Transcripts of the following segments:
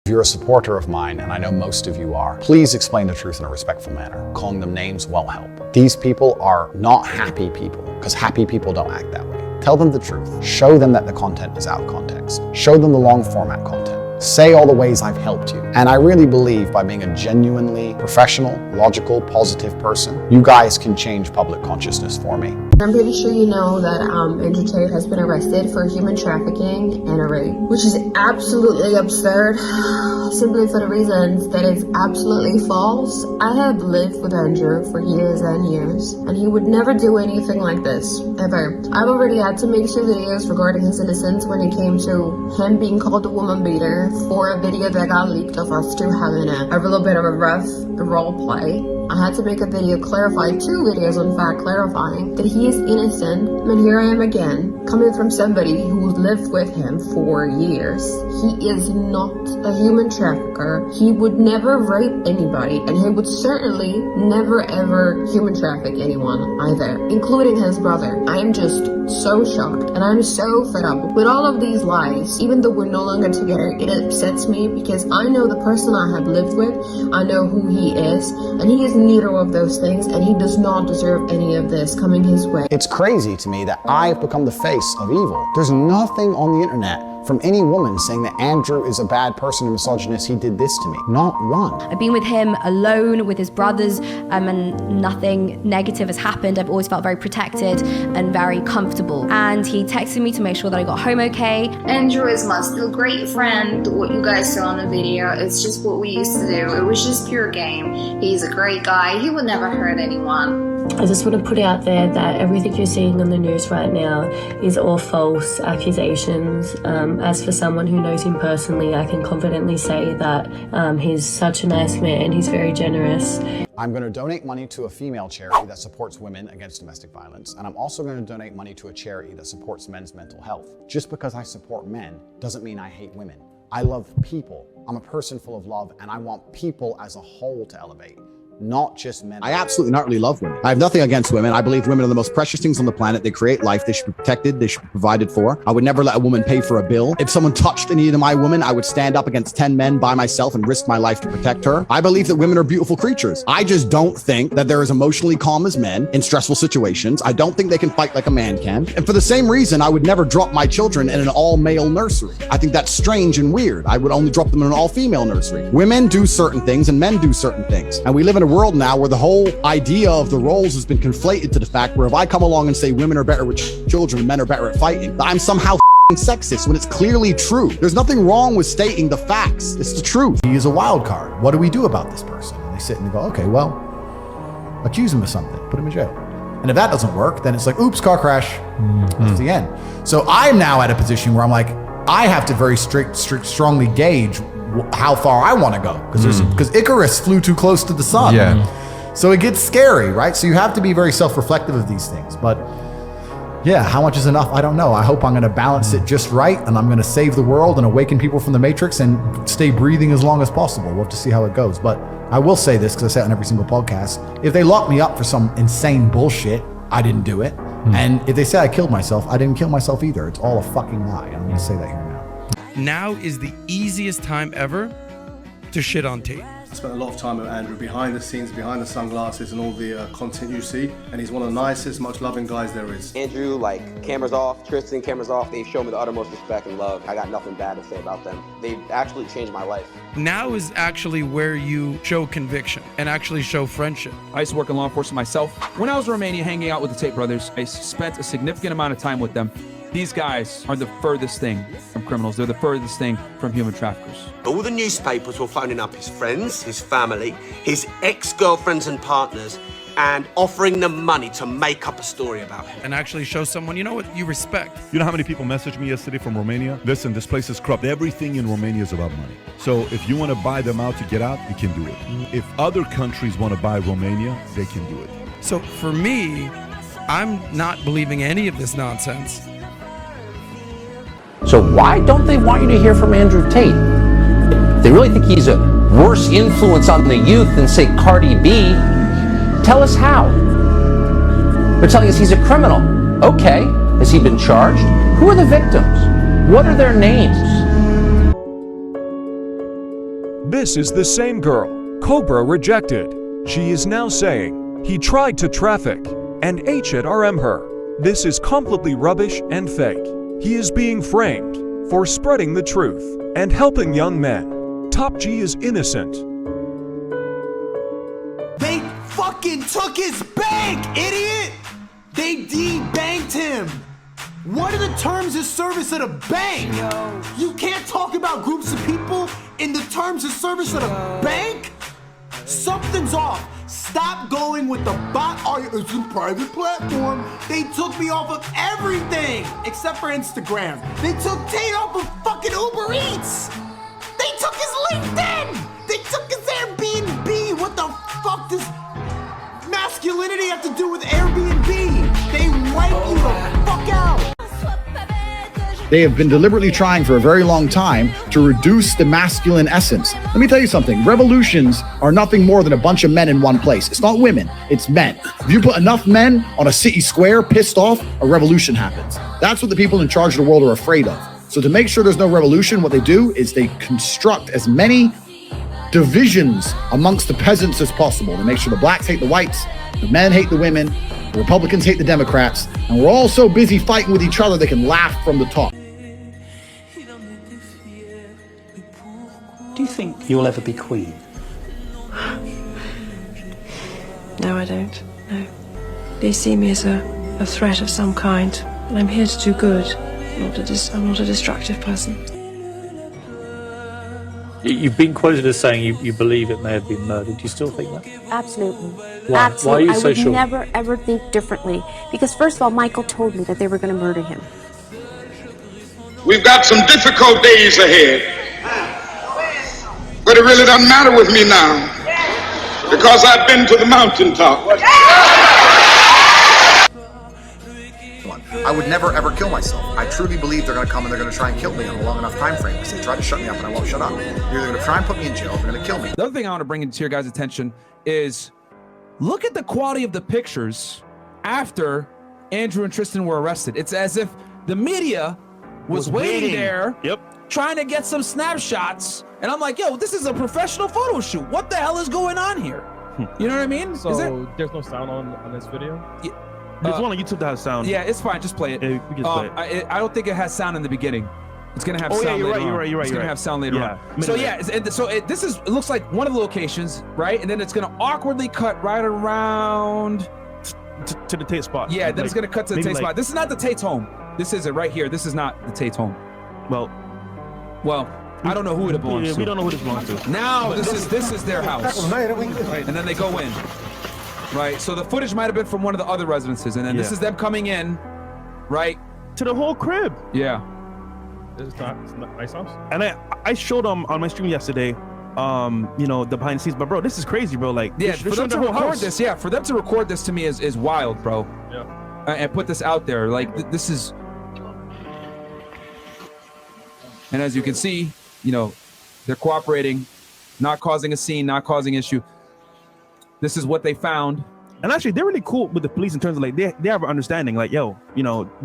If you're a supporter of mine, and I know most of you are, please explain the truth in a respectful manner. Calling them names won't help. These people are not happy people, because happy people don't act that way. Tell them the truth. Show them that the content is out of context. Show them the long format content. Say all the ways I've helped you. And I really believe by being a genuinely professional, logical, positive person, you guys can change public consciousness for me. I'm pretty sure you know that Tate has been arrested for human trafficking and a rape, which is absolutely absurd, simply for the reasons that it's absolutely false. I have lived with Andrew for years and years, and he would never do anything like this, ever. I've already had to make 2 videos regarding his innocence when it came to him being called a woman beater for a video that got leaked of us two having a little bit of a rough role play. I had to make a video clarifying, 2 videos in fact, clarifying that he is innocent. And here I am again, coming from somebody who lived with him for years. He is not a human trafficker. He would never rape anybody, and he would certainly never ever human traffic anyone either, including his brother. I am just so shocked, and I'm so fed up with all of these lies. Even though we're no longer together, it upsets me because I know the person I have lived with, I know who he is, and he is neither of those things, and he does not deserve any of this coming his way. It's crazy to me that I've become the face of evil. There's nothing on the internet from any woman saying that Andrew is a bad person and misogynist, he did this to me. Not one. I've been with him alone with his brothers, and nothing negative has happened. I've always felt very protected and very comfortable. And he texted me to make sure that I got home okay. Andrew is my still great friend. What you guys saw in the video, it's just what we used to do. It was just pure game. He's a great guy. He would never hurt anyone. I just want to put out there that everything you're seeing on the news right now is all false accusations. As for someone who knows him personally, I can confidently say that he's such a nice man. He's very generous. I'm going to donate money to a female charity that supports women against domestic violence, and I'm also going to donate money to a charity that supports men's mental health. Just because I support men doesn't mean I hate women. I love people. I'm a person full of love, and I want people as a whole to elevate. Not just men. I absolutely not really love women. I have nothing against women. I believe women are the most precious things on the planet. They create life. They should be protected. They should be provided for. I would never let a woman pay for a bill. If someone touched any of my women, I would stand up against 10 men by myself and risk my life to protect her. I believe that women are beautiful creatures. I just don't think that they're as emotionally calm as men in stressful situations. I don't think they can fight like a man can. And for the same reason, I would never drop my children in an all-male nursery. I think that's strange and weird. I would only drop them in an all-female nursery. Women do certain things and men do certain things. And we live in a world now where the whole idea of the roles has been conflated to the fact where if I come along and say women are better with children and men are better at fighting, I'm somehow sexist when it's clearly true. There's nothing wrong with stating the facts. It's the truth. He is a wild card. What do we do about this person? And they sit and they go, okay, well, accuse him of something, put him in jail. And if that doesn't work, then it's like, oops, car crash. That's the end. So I'm now at a position where I'm like, I have to very strongly gauge how far I want to go, because Icarus flew too close to the sun. Yeah. So it gets scary, right? So you have to be very self-reflective of these things. But yeah, how much is enough? I don't know. I hope I'm going to balance it just right, and I'm going to save the world and awaken people from the Matrix and stay breathing as long as possible. We'll have to see how it goes. But I will say this, because I say it on every single podcast. If they lock me up for some insane bullshit, I didn't do it. And if they say I killed myself, I didn't kill myself either. It's all a fucking lie. I'm going to say that here now. Now is the easiest time ever to shit on Tate. I spent a lot of time with Andrew behind the scenes, behind the sunglasses and all the content you see, and he's one of the nicest, most loving guys there is. Andrew, like, cameras off, Tristan, cameras off, they've shown me the uttermost respect and love. I got nothing bad to say about them. They've actually changed my life. Now is actually where you show conviction and actually show friendship. I used to work in law enforcement myself. When I was in Romania hanging out with the Tate brothers, I spent a significant amount of time with them. These guys are the furthest thing from criminals. They're the furthest thing from human traffickers. All the newspapers were phoning up his friends, his family, his ex-girlfriends and partners, and offering them money to make up a story about him. And actually show someone, you know what, you respect. You know how many people messaged me yesterday from Romania? Listen, this place is corrupt. Everything in Romania is about money. So if you want to buy them out to get out, you can do it. If other countries want to buy Romania, they can do it. So for me, I'm not believing any of this nonsense. So why don't they want you to hear from Andrew Tate? They really think he's a worse influence on the youth than, say, Cardi B. Tell us how. They're telling us he's a criminal. Okay, has he been charged? Who are the victims? What are their names? This is the same girl Cobra rejected. She is now saying he tried to traffic and HRM her. This is completely rubbish and fake. He is being framed for spreading the truth and helping young men. Top G is innocent. They fucking took his bank, idiot! They debanked him. What are the terms of service of the bank? You can't talk about groups of people in the terms of service of the bank? Something's off. Stop going with the bot. Oh, it's a private platform. They took me off of everything except for Instagram. They took Tate off of fucking Uber Eats. They took his LinkedIn. They took his Airbnb. What the fuck does masculinity have to do with Airbnb? They wipe you the fuck out. They have been deliberately trying for a very long time to reduce the masculine essence. Let me tell you something. Revolutions are nothing more than a bunch of men in one place. It's not women, it's men. If you put enough men on a city square pissed off, a revolution happens. That's what the people in charge of the world are afraid of. So to make sure there's no revolution, what they do is they construct as many divisions amongst the peasants as possible. They make sure the blacks hate the whites, the men hate the women, the Republicans hate the Democrats, and we're all so busy fighting with each other they can laugh from the top. Do you think you'll ever be queen? No, I don't. No. They see me as a threat of some kind, and I'm here to do good. I'm not a destructive person. You've been quoted as saying you believe it may have been murdered. Do you still think that? Absolutely. Why? Absolutely. Why are you so sure? I would never, ever think differently. Because first of all, Michael told me that they were going to murder him. We've got some difficult days ahead. But it really doesn't matter with me now. Because I've been to the mountaintop. I would never ever kill myself. I truly believe they're going to come and they're going to try and kill me on a long enough time frame because they tried to shut me up and I won't shut up. They're either going to try and put me in jail or they're going to kill me. The other thing I want to bring into your guys' attention is look at the quality of the pictures after Andrew and Tristan were arrested. It's as if the media was waiting there, trying to get some snapshots. And I'm like, yo, this is a professional photo shoot. What the hell is going on here? You know what I mean? So there's no sound on this video? Yeah. There's one on YouTube that has sound. Yeah, it's fine. Just play it. Yeah, we can play it. I don't think it has sound in the beginning. It's gonna have sound later on. You're right. It's gonna have sound later on. So yeah, it looks like one of the locations, right? And then it's gonna awkwardly cut right around to the Tate spot. Yeah, then it's gonna cut to the Tate spot. This is not the Tate's home. This is it right here. This is not the Tate's home. Well, I don't know who it belongs to. We don't know who this belongs to. Now this is their house, and then they go in. Right, so the footage might have been from one of the other residences, and then this is them coming in, right? To the whole crib. Yeah. This is not nice house. And I showed them on my stream yesterday, the behind the scenes, but bro, this is crazy, bro. Like, yeah, for them to record this, for them to record this to me is wild, bro. Yeah. And put this out there, like this is, and as you can see, they're cooperating, not causing a scene, not causing issue. This is what they found. And actually, they're really cool with the police in terms of like they have an understanding. Like, yo, we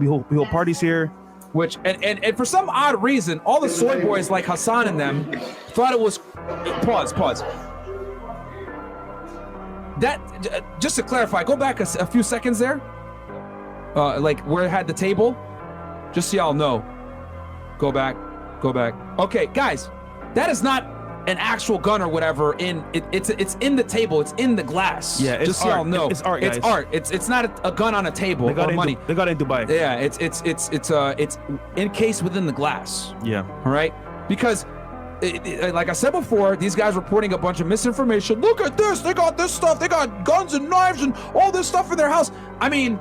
hold parties here. Which and for some odd reason, all the soy boys like Hassan and them thought it was. Pause. That just to clarify, go back a few seconds there. Like where it had the table, just so y'all know. Go back. Okay, guys, that is not an actual gun or whatever it's in the table, it's in the glass. Yeah, it's just so y'all know. It's art, guys. It's art. It's not a gun on a table or money. They got it in Dubai. Yeah, it's encased within the glass. Yeah. All right, because like I said before, these guys reporting a bunch of misinformation. Look at this, they got this stuff, they got guns and knives and all this stuff in their house. I mean,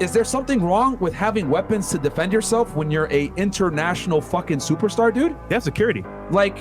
is there something wrong with having weapons to defend yourself when you're a international fucking superstar, dude? They have security. Like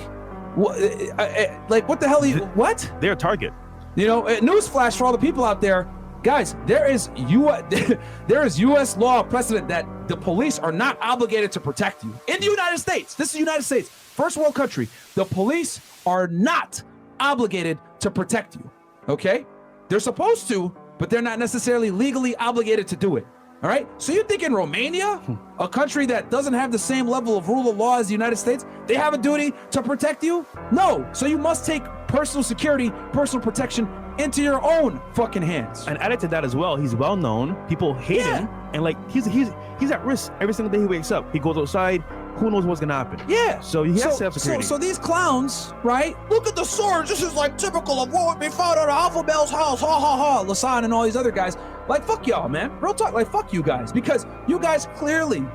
what the hell? What? They're a target. Newsflash for all the people out there, guys. There is U.S. law precedent that the police are not obligated to protect you in the United States. This is the United States, first world country. The police are not obligated to protect you. Okay, they're supposed to, but they're not necessarily legally obligated to do it. All right, so you think in Romania, a country that doesn't have the same level of rule of law as the United States, they have a duty to protect you? No, so you must take personal security, personal protection into your own fucking hands. And added to that as well, he's well known. People hate him, and like he's at risk every single day he wakes up. He goes outside. Who knows what's gonna happen? Yeah. So he has self-security. So these clowns, right? Look at the swords. This is like typical of what would be found at Alpha Bell's house. Ha ha ha. Lasan and all these other guys. Like, fuck y'all, man. Real talk. Like, fuck you guys, because you guys clearly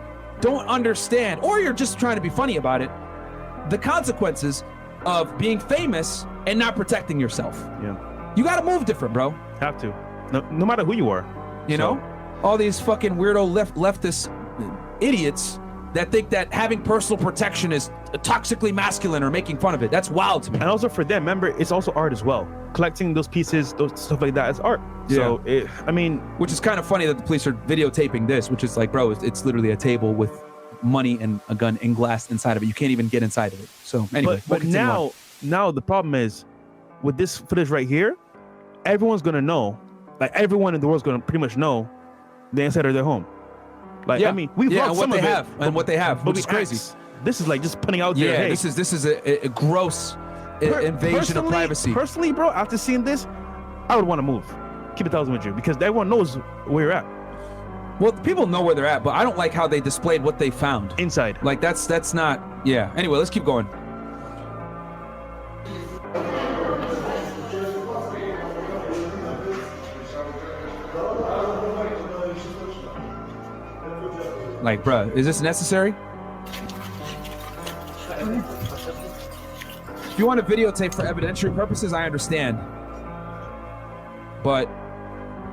don't understand, or you're just trying to be funny about it, the consequences of being famous and not protecting yourself. Yeah. You gotta move different, bro. Have to. No matter who you are. You know? All these fucking weirdo leftist idiots that think that having personal protection is toxically masculine or making fun of it. That's wild to me. And also for them, remember, it's also art as well. Collecting those pieces, those stuff like that is art. So, which is kind of funny that the police are videotaping this, which is like, bro, it's literally a table with money and a gun and glass inside of it. You can't even get inside of it. So anyway, but now the problem is with this footage right here, everyone's gonna know, like everyone in the world's gonna pretty much know the inside of their home. Like, I mean, we've and what they have, and what they have, which is crazy. This is like just putting out there. Hey, this is a gross invasion of privacy. Personally, bro, after seeing this, I would want to move. Keep it 1,000 with you, because everyone knows where you're at. Well, people know where they're at, but I don't like how they displayed what they found inside. Like that's not. Yeah. Anyway, let's keep going. Like, bruh, is this necessary? If you want to videotape for evidentiary purposes, I understand. But,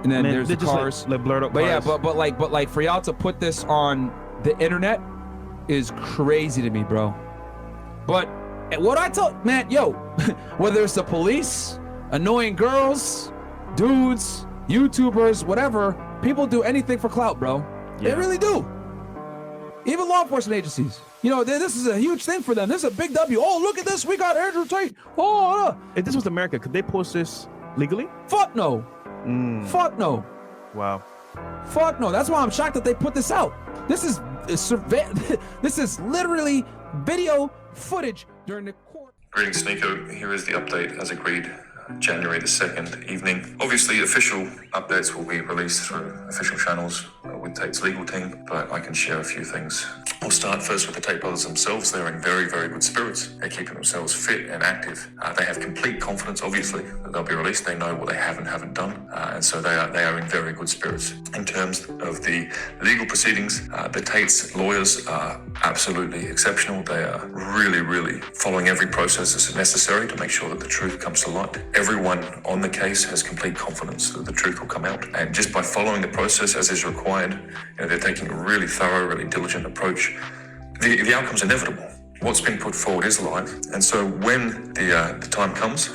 and then there's the cars. Like blurred up but cars. yeah, but like for y'all to put this on the internet is crazy to me, bro. But what I told, man, yo, whether it's the police, annoying girls, dudes, YouTubers, whatever, people do anything for clout, bro. They really do. Even law enforcement agencies. You know, this is a huge thing for them. This is a big W. Oh, look at this. We got Andrew Tate. Oh, if this was America, could they post this legally? Fuck no. Fuck no. Wow. Fuck no. That's why I'm shocked that they put this out. This is this is literally video footage during the court. Greetings, Nico. Here is the update as agreed. January the 2nd evening. Obviously, official updates will be released through official channels with Tate's legal team, but I can share a few things. We'll start first with the Tate brothers themselves. They're in very, very good spirits. They're keeping themselves fit and active. They have complete confidence, obviously, that they'll be released. They know what they have and haven't done, and so they are in very good spirits. In terms of the legal proceedings, the Tate's lawyers are absolutely exceptional. They are really, really following every process that's necessary to make sure that the truth comes to light. Everyone on the case has complete confidence that the truth will come out, and just by following the process as is required, they're taking a really thorough, really diligent approach. The outcome's inevitable. What's been put forward is live, and so when the time comes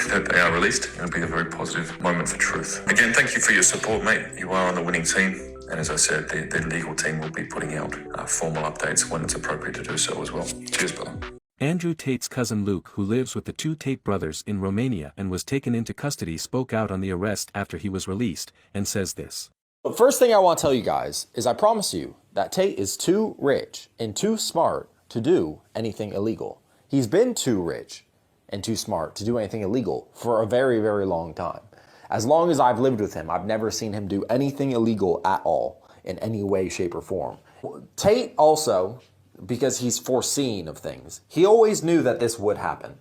that they are released, it'll be a very positive moment for truth. Again, thank you for your support, mate. You are on the winning team, and as I said, the legal team will be putting out formal updates when it's appropriate to do so as well. Cheers, brother. Andrew Tate's cousin Luke, who lives with the two Tate brothers in Romania and was taken into custody, spoke out on the arrest after he was released and says this. The first thing I want to tell you guys is I promise you that Tate is too rich and too smart to do anything illegal. He's been too rich and too smart to do anything illegal for a very, very long time. As long as I've lived with him, I've never seen him do anything illegal at all in any way, shape, or form. Tate also, because he's foreseen of things, he always knew that this would happen.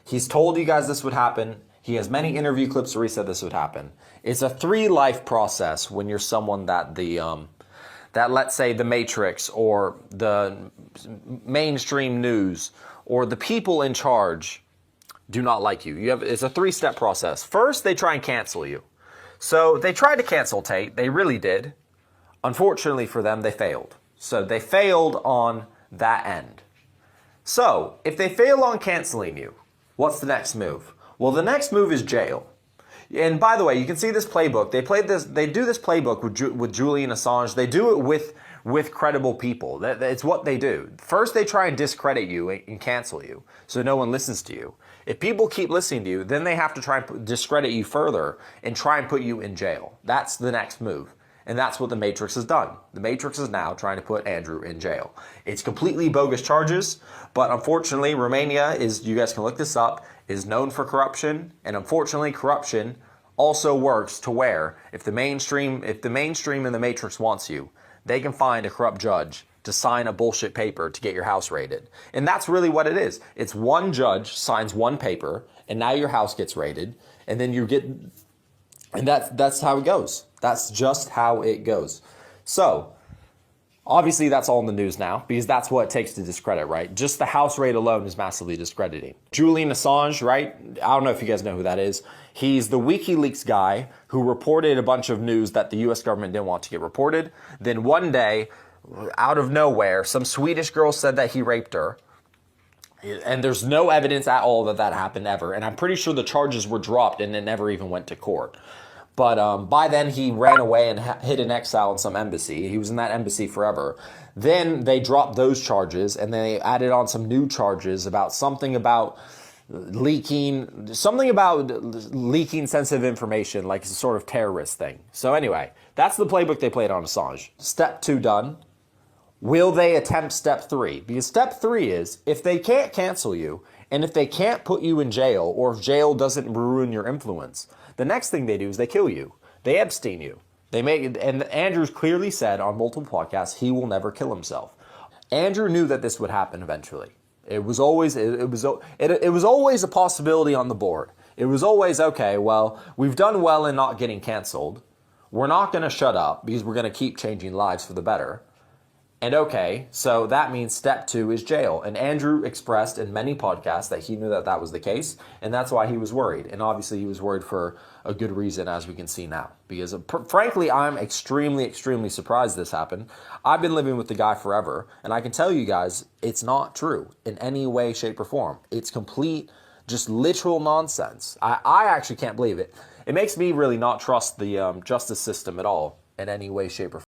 He's told you guys this would happen. He has many interview clips where he said this would happen. It's a 3-life process when you're someone that that let's say the Matrix or the mainstream news or the people in charge do not like you. It's a 3-step process. First, they try and cancel you. So they tried to cancel Tate. They really did. Unfortunately for them, they failed. So they failed on that end. So if they fail on canceling you, what's the next move? Well, the next move is jail. And by the way, you can see this playbook. They do this playbook with Julian Assange. They do it with credible people. It's what they do. First, they try and discredit you and cancel you, so no one listens to you. If people keep listening to you, then they have to try and discredit you further and try and put you in jail. That's the next move. And that's what the Matrix has done. The Matrix is now trying to put Andrew in jail. It's completely bogus charges, but unfortunately, Romania is, you guys can look this up, is known for corruption, and unfortunately, corruption also works to where if the mainstream and the Matrix wants you, they can find a corrupt judge to sign a bullshit paper to get your house raided. And that's really what it is. It's one judge signs one paper, and now your house gets raided, and then you get, and that's how it goes. That's just how it goes. So, obviously that's all in the news now, because that's what it takes to discredit, right? Just the house raid alone is massively discrediting. Julian Assange, right? I don't know if you guys know who that is. He's the WikiLeaks guy who reported a bunch of news that the US government didn't want to get reported. Then one day, out of nowhere, some Swedish girl said that he raped her. And there's no evidence at all that that happened ever. And I'm pretty sure the charges were dropped and it never even went to court. But by then he ran away and hid in exile in some embassy. He was in that embassy forever. Then they dropped those charges and they added on some new charges about something about leaking sensitive information, like a sort of terrorist thing. So anyway, that's the playbook they played on Assange. Step 2 done. Will they attempt step 3? Because step 3 is, if they can't cancel you, and if they can't put you in jail, or if jail doesn't ruin your influence, the next thing they do is they kill you. They Epstein you. And Andrew's clearly said on multiple podcasts he will never kill himself. Andrew knew that this would happen eventually. It was always a possibility on the board. It was always, okay, well, we've done well in not getting canceled. We're not going to shut up because we're going to keep changing lives for the better. And okay, so that means step 2 is jail. And Andrew expressed in many podcasts that he knew that that was the case, and that's why he was worried. And obviously he was worried for a good reason, as we can see now. Because frankly, I'm extremely, extremely surprised this happened. I've been living with the guy forever, and I can tell you guys, it's not true in any way, shape, or form. It's complete, just literal nonsense. I actually can't believe it. It makes me really not trust the justice system at all in any way, shape, or form.